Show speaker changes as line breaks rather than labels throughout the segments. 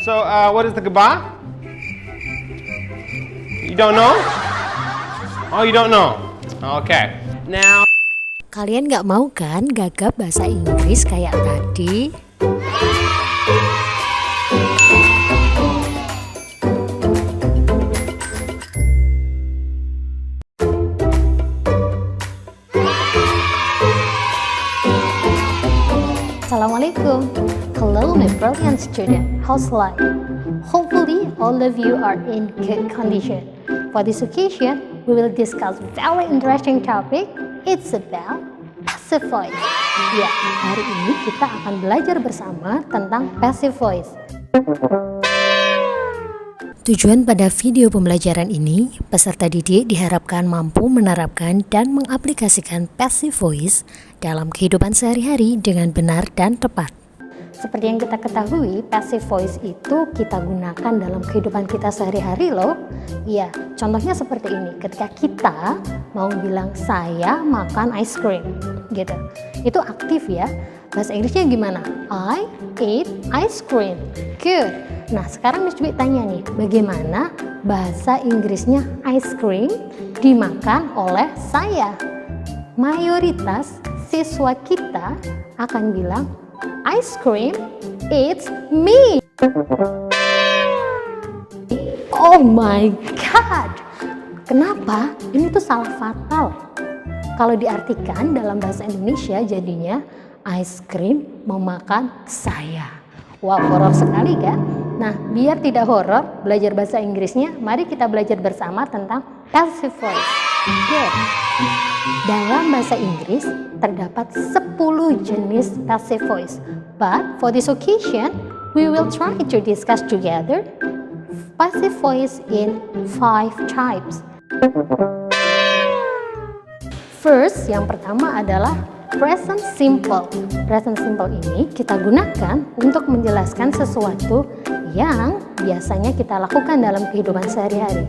So, what is the goodbye? You don't know? Oh, you don't know? Okay. Now...
Kalian nggak mau kan gagap bahasa Inggris kayak tadi? Assalamualaikum. Hello my brilliant student. How's life? Hopefully all of you are in good condition. For this occasion, we will discuss very interesting topic. It's about passive voice. Ya, hari ini kita akan belajar bersama tentang passive voice. Tujuan pada video pembelajaran ini, peserta didik diharapkan mampu menerapkan dan mengaplikasikan passive voice dalam kehidupan sehari-hari dengan benar dan tepat. Seperti yang kita ketahui, passive voice itu kita gunakan dalam kehidupan kita sehari-hari loh. Iya, contohnya seperti ini. Ketika kita mau bilang saya makan ice cream, gitu. Itu aktif ya. Bahasa Inggrisnya gimana? I eat ice cream. Good. Nah, sekarang Miss Dwi tanya nih, bagaimana bahasa Inggrisnya ice cream dimakan oleh saya? Mayoritas siswa kita akan bilang ice cream, it's me. Oh my god. Kenapa? Ini tuh salah fatal. Kalau diartikan dalam bahasa Indonesia jadinya ice cream memakan saya. Wow, horor sekali kan? Nah, biar tidak horor belajar bahasa Inggrisnya, mari kita belajar bersama tentang passive voice. Good. Dalam bahasa Inggris terdapat 10 jenis passive voice. But for this occasion, we will try to discuss together passive voice in 5 types. First, yang pertama adalah present simple. Present simple ini kita gunakan untuk menjelaskan sesuatu yang biasanya kita lakukan dalam kehidupan sehari-hari.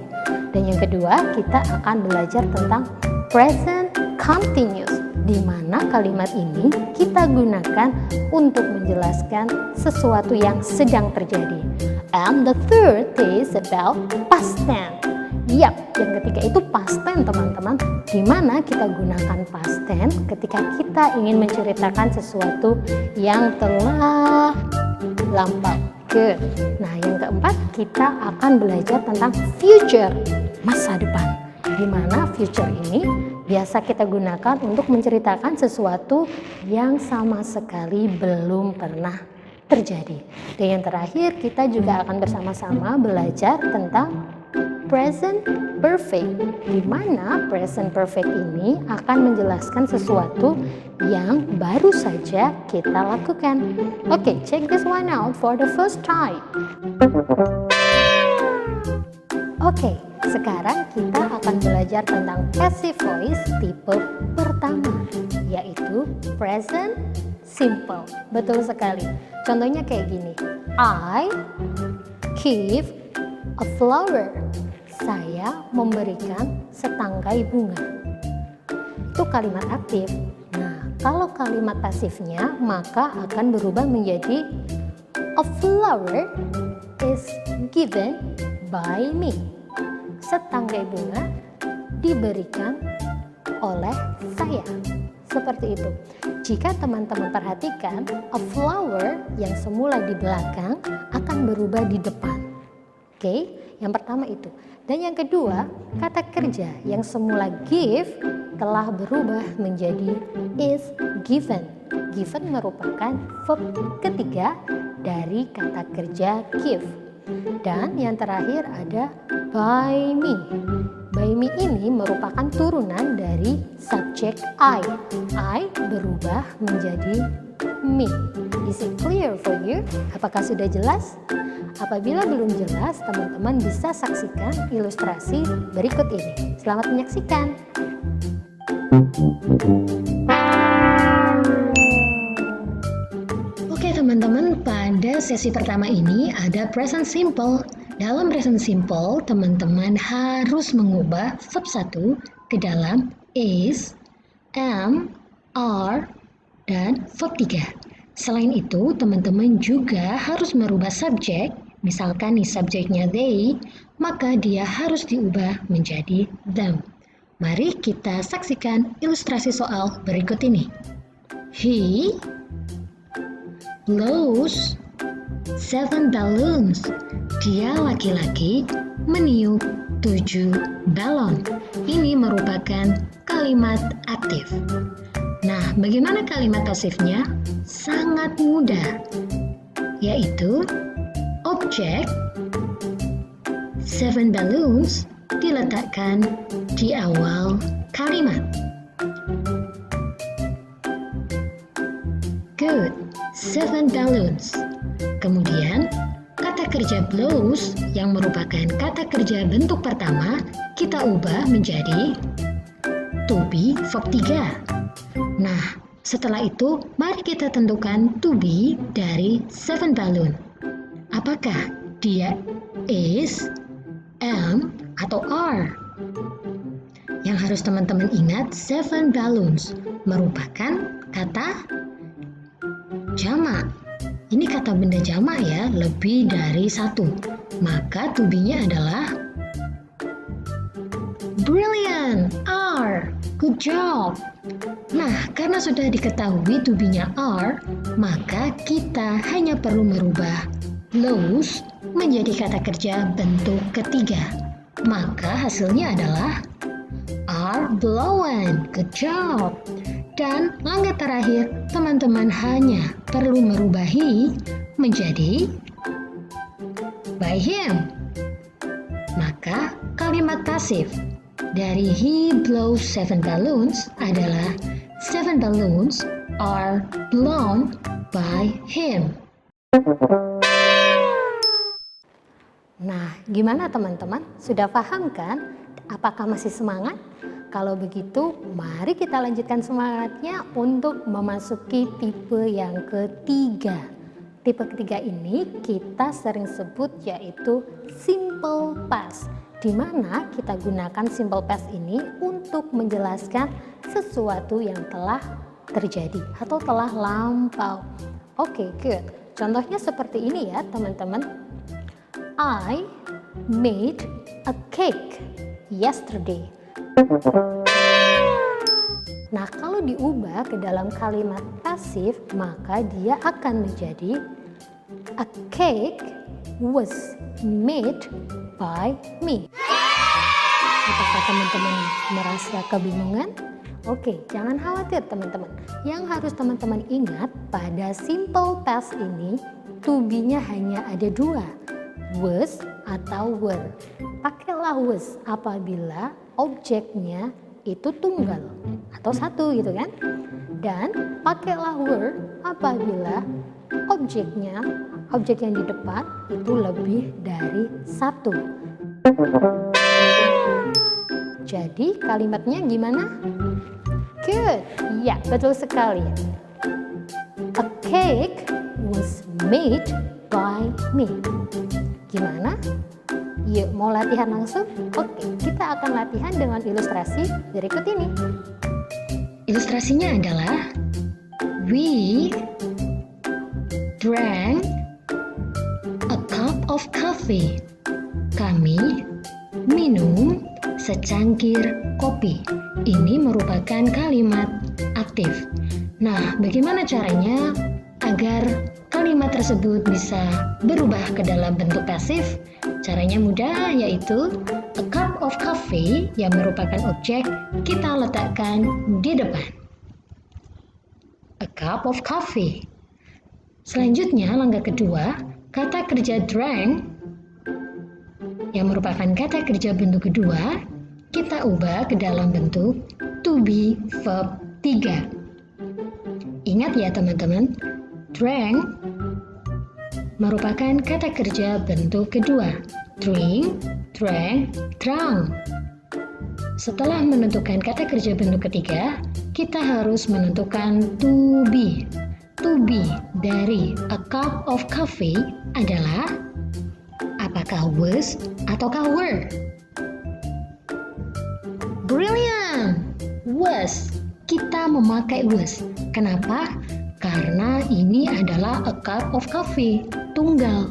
Dan yang kedua, kita akan belajar tentang present continuous, di mana kalimat ini kita gunakan untuk menjelaskan sesuatu yang sedang terjadi. And the third is about past tense. Yap, yang ketiga itu past tense teman-teman, di mana kita gunakan past tense ketika kita ingin menceritakan sesuatu yang telah lampau. Good. Nah, yang keempat kita akan belajar tentang future, masa depan, di mana future ini biasa kita gunakan untuk menceritakan sesuatu yang sama sekali belum pernah terjadi. Dan yang terakhir kita juga akan bersama-sama belajar tentang present perfect, di mana present perfect ini akan menjelaskan sesuatu yang baru saja kita lakukan. Oke, check this one out for the first time. Oke, sekarang kita akan belajar tentang passive voice tipe pertama, yaitu present simple. Betul sekali. Contohnya kayak gini. I give a flower. Saya memberikan setangkai bunga. Itu kalimat aktif. Nah, kalau kalimat pasifnya maka akan berubah menjadi a flower is given by me. Setangkai bunga diberikan oleh saya. Seperti itu. Jika teman-teman perhatikan, a flower yang semula di belakang akan berubah di depan. Oke, yang pertama itu. Dan yang kedua, kata kerja yang semula give telah berubah menjadi is given. Given merupakan verb ketiga dari kata kerja give. Dan yang terakhir ada by me. By me ini merupakan turunan dari subjek I. I berubah menjadi me. Is it clear for you? Apakah sudah jelas? Apabila belum jelas, teman-teman bisa saksikan ilustrasi berikut ini. Selamat menyaksikan. Oke teman-teman, pada sesi pertama ini ada present simple. Dalam present simple, teman-teman harus mengubah verb 1 ke dalam is, am, are, dan verb 3. Selain itu, teman-teman juga harus merubah subjek
Misalkan nih subjeknya they, maka dia harus diubah menjadi them. Mari kita saksikan ilustrasi soal berikut ini. He blows 7 balloons. Dia laki-laki meniup 7 balon. Ini merupakan kalimat aktif. Nah, bagaimana kalimat pasifnya? Sangat mudah, yaitu objek 7 balloons diletakkan di awal kalimat. Good, 7 balloons. Kemudian, kata kerja blows yang merupakan kata kerja bentuk pertama kita ubah menjadi to be verb 3. Nah, setelah itu mari kita tentukan to be dari 7 balloon. Apakah dia is, am, atau are? Yang harus teman-teman ingat, 7 balloons merupakan kata jamak. Ini kata benda jamak ya, lebih dari satu. Maka to be-nya adalah brilliant, are, good job. Nah, karena sudah diketahui to be-nya are, maka kita hanya perlu merubah blows menjadi kata kerja bentuk ketiga. Maka hasilnya adalah are blown, good job. Dan langkah terakhir, teman-teman hanya perlu merubah he menjadi by him. Maka kalimat pasif dari he blows 7 balloons adalah 7 balloons are blown by him.
Nah, gimana teman-teman? Sudah paham kan? Apakah masih semangat? Kalau begitu, mari kita lanjutkan semangatnya untuk memasuki tipe yang ketiga. Tipe ketiga ini kita sering sebut yaitu simple past, di mana kita gunakan simple past ini untuk menjelaskan sesuatu yang telah terjadi atau telah lampau. Oke, good. Contohnya seperti ini ya, teman-teman. I made a cake yesterday. Nah, kalau diubah ke dalam kalimat pasif, maka dia akan menjadi a cake was made by me. Apakah teman-teman merasa kebingungan? Oke, jangan khawatir teman-teman. Yang harus teman-teman ingat pada simple past ini, to be-nya hanya ada dua, was atau were. Pakailah was apabila objeknya itu tunggal atau satu gitu kan, dan pakailah were apabila objek yang di depan itu lebih dari satu. Jadi kalimatnya gimana? Good, ya betul sekali. A cake was made by me. Gimana? Yuk, mau latihan langsung? Oke, kita akan latihan dengan ilustrasi berikut ini.
Ilustrasinya adalah we drank a cup of coffee. Kami minum secangkir kopi. Ini merupakan kalimat aktif. Nah, bagaimana caranya agar kalimat tersebut bisa berubah ke dalam bentuk pasif? Caranya mudah, yaitu a cup of coffee yang merupakan objek kita letakkan di depan. A cup of coffee. Selanjutnya, langkah kedua, kata kerja drank yang merupakan kata kerja bentuk kedua, kita ubah ke dalam bentuk to be verb 3. Ingat ya teman-teman, drank merupakan kata kerja bentuk kedua. Drink, drank, drunk. Setelah menentukan kata kerja bentuk ketiga, kita harus menentukan to be. To be dari a cup of coffee adalah apakah was ataukah were? Brilliant! Was. Kita memakai was. Kenapa? Karena ini adalah a cup of coffee, tunggal.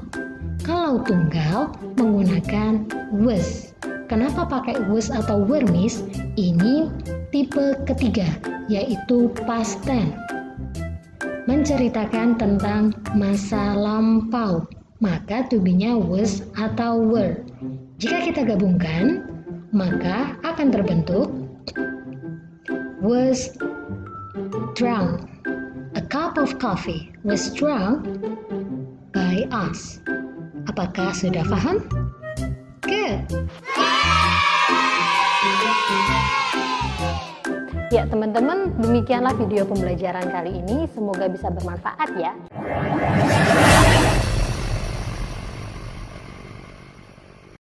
Kalau tunggal menggunakan was. Kenapa pakai was atau were, Miss? Ini tipe ketiga, yaitu past tense. Menceritakan tentang masa lampau, maka to be-nya was atau were. Jika kita gabungkan, maka akan terbentuk was drunk. A cup of coffee was drunk by us. Apakah sudah paham? Good.
Ya teman-teman, demikianlah video pembelajaran kali ini. Semoga bisa bermanfaat ya.